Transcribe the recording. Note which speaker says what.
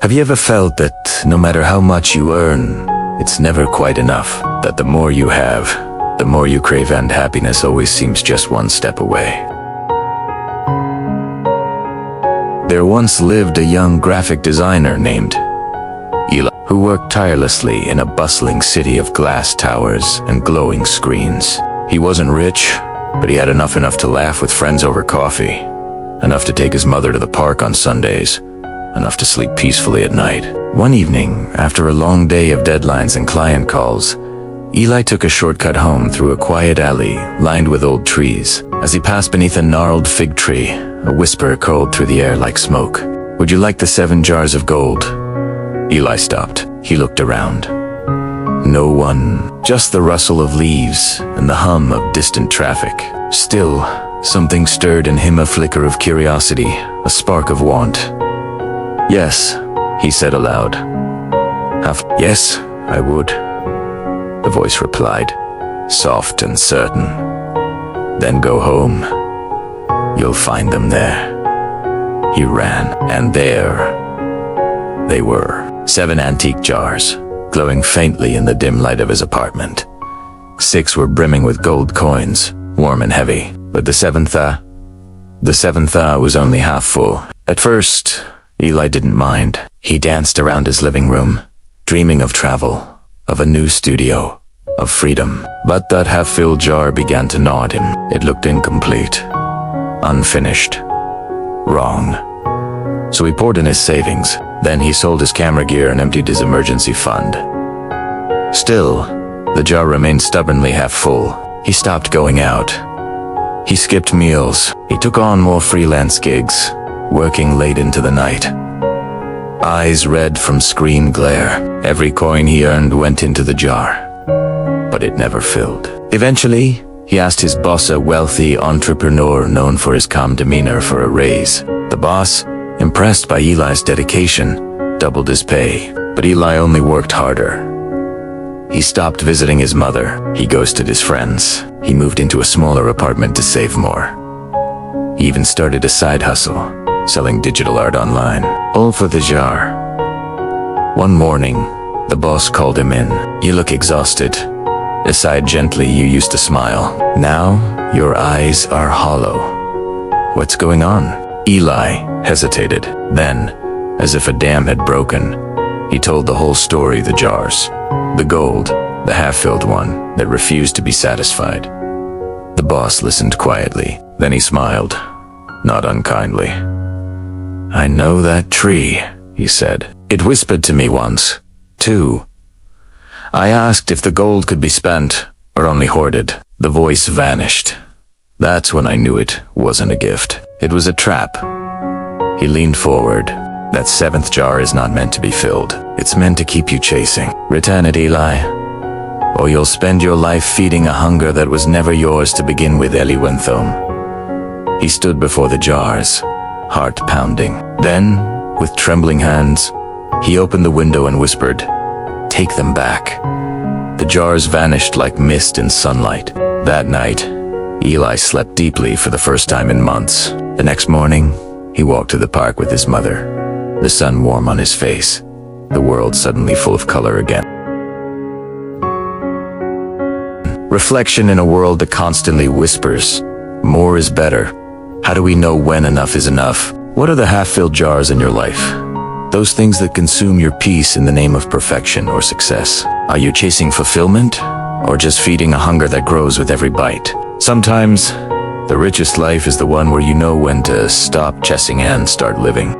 Speaker 1: Have you ever felt that no matter how much you earn, it's never quite enough? That the more you have, the more you crave, and happiness always seems just one step away. There once lived a young graphic designer named Eli, who worked tirelessly in a bustling city of glass towers and glowing screens. He wasn't rich, but he had enough to laugh with friends over coffee, enough to take his mother to the park on Sundays, enough to sleep peacefully at night. One evening, after a long day of deadlines and client calls, Eli took a shortcut home through a quiet alley lined with old trees. As he passed beneath a gnarled fig tree, a whisper curled through the air like smoke. "Would you like the 7 jars of gold?" Eli stopped. He looked around. No one, just the rustle of leaves and the hum of distant traffic. Still, something stirred in him, a flicker of curiosity, a spark of want. "Yes," he said aloud. "Yes, I would," the voice replied, soft and certain. "Then go home. You'll find them there." He ran, and there they were. 7 antique jars, glowing faintly in the dim light of his apartment. 6 were brimming with gold coins, warm and heavy, but the seventh was only half full. At first, Eli didn't mind. He danced around his living room, dreaming of travel, of a new studio, of freedom. But that half-filled jar began to gnaw at him. It looked incomplete, unfinished, wrong. So he poured in his savings. Then he sold his camera gear and emptied his emergency fund. Still, the jar remained stubbornly half full. He stopped going out. He skipped meals. He took on more freelance gigs, working late into the night. Eyes red from screen glare. Every coin he earned went into the jar, but it never filled. Eventually, he asked his boss, a wealthy entrepreneur known for his calm demeanor, for a raise. The boss, impressed by Eli's dedication, doubled his pay, but Eli only worked harder. He stopped visiting his mother. He ghosted his friends. He moved into a smaller apartment to save more. He even started a side hustle, selling digital art online, all for the jar. One morning, the boss called him in. "You look exhausted." He sighed gently. "You used to smile. Now, your eyes are hollow. What's going on?" Eli hesitated. Then, as if a dam had broken, he told the whole story: the jars, the gold, the half-filled one that refused to be satisfied. The boss listened quietly. Then he smiled, not unkindly. "I know that tree," he said. "It whispered to me once, too. I asked if the gold could be spent or only hoarded." The voice vanished. That's when I knew it wasn't a gift. It was a trap. He leaned forward. "That 7th jar is not meant to be filled. It's meant to keep you chasing. Return it, Eli, or you'll spend your life feeding a hunger that was never yours to begin with." Eli went home. He stood before the jars, heart pounding. Then, with trembling hands, he opened the window and whispered, "Take them back." The jars vanished like mist in sunlight. That night, Eli slept deeply for the first time in months. The next morning, he walked to the park with his mother, the sun warm on his face, the world suddenly full of color again. Reflection in a world that constantly whispers, more is better. How do we know when enough is enough? What are the half-filled jars in your life? Those things that consume your peace in the name of perfection or success. Are you chasing fulfillment, or just feeding a hunger that grows with every bite? Sometimes, the richest life is the one where you know when to stop chasing and start living.